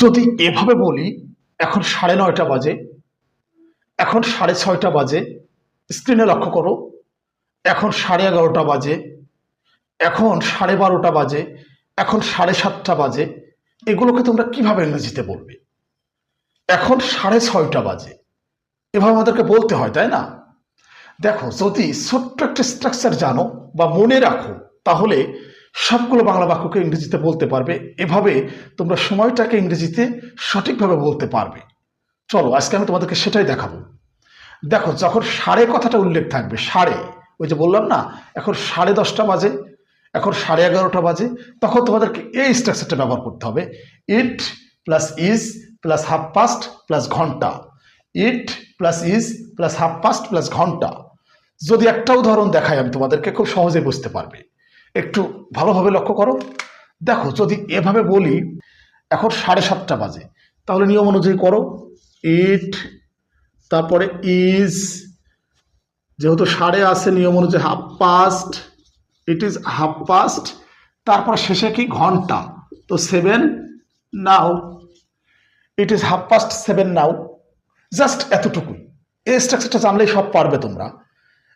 যদি এভাবে বলি, এখন 9:30 বাজে, এখন 6:30 বাজে, স্ক্রিনে লক্ষ্য করো, এখন 11:30 বাজে, এখন 12:30 বাজে, এখন 7:30 বাজে, এগুলোকে তোমরা কিভাবে ইংরেজিতে বলবে? এখন 6:30 বাজে, এভাবে আমাদেরকে বলতে হয়, তাই না? দেখো, যদি ছোট্ট একটা স্ট্রাকচার জানো বা মনে রাখো, তাহলে সবগুলো বাংলা বাক্যকে ইংরেজিতে বলতে পারবে। এভাবে তোমরা সময়টাকে ইংরেজিতে সঠিকভাবে বলতে পারবে। চলো, আজকে আমি তোমাদেরকে সেটাই দেখাবো। দেখো, যখন সাড়ে কথাটা উল্লেখ থাকবে, সাড়ে, ওই যে বললাম না, এখন 10:30 বাজে, এখন 11:30 বাজে, তখন তোমাদেরকে এই স্ট্রাকচারটা ব্যবহার করতে হবে। It plus is plus half past plus ঘন্টা। It plus is plus half past plus ঘন্টা। যদি একটা উদাহরণ দেখাই আমি তোমাদেরকে, খুব সহজে বুঝতে পারবে। একটু ভালোভাবে লক্ষ্য করো। দেখো, যদি এভাবে বলি, এখন 7:30 বাজে, তাহলে নিয়ম অনুযায়ী করো। ইট, তারপরে ইজ, যেহেতু সাড়ে আছে নিয়ম অনুযায়ী half past, it is half past, তারপর শেষে কি ঘন্টা, তো 7 now. It is half past 7 now. Just এতটুকুই। এই স্ট্রাকচারটা জানলেই সব পারবে তোমরা।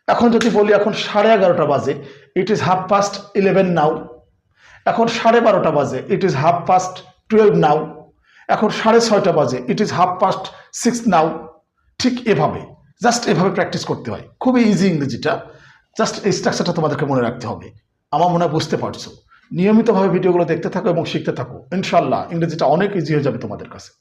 এখন যদি বলি, এখন 11:30 বাজে, ইট ইজ হাফ পাস্ট 11 নাও। এখন 12:30 বাজে, ইট ইজ হাফ পাস্ট 12 নাও। এখন 6:30 বাজে, ইট ইজ হাফ পাস্ট 6 নাও। ঠিক এভাবে, জাস্ট এভাবে প্র্যাকটিস করতে হয়। খুবই ইজি ইংরেজিটা। জাস্ট এই স্ট্রাকচারটা তোমাদেরকে মনে রাখতে হবে। আমার মনে হয় বুঝতে পারছো। নিয়মিতভাবে ভিডিওগুলো দেখতে থাকো এবং শিখতে থাকো, ইনশাল্লাহ ইংরেজিটা অনেক ইজি হয়ে যাবে তোমাদের কাছে।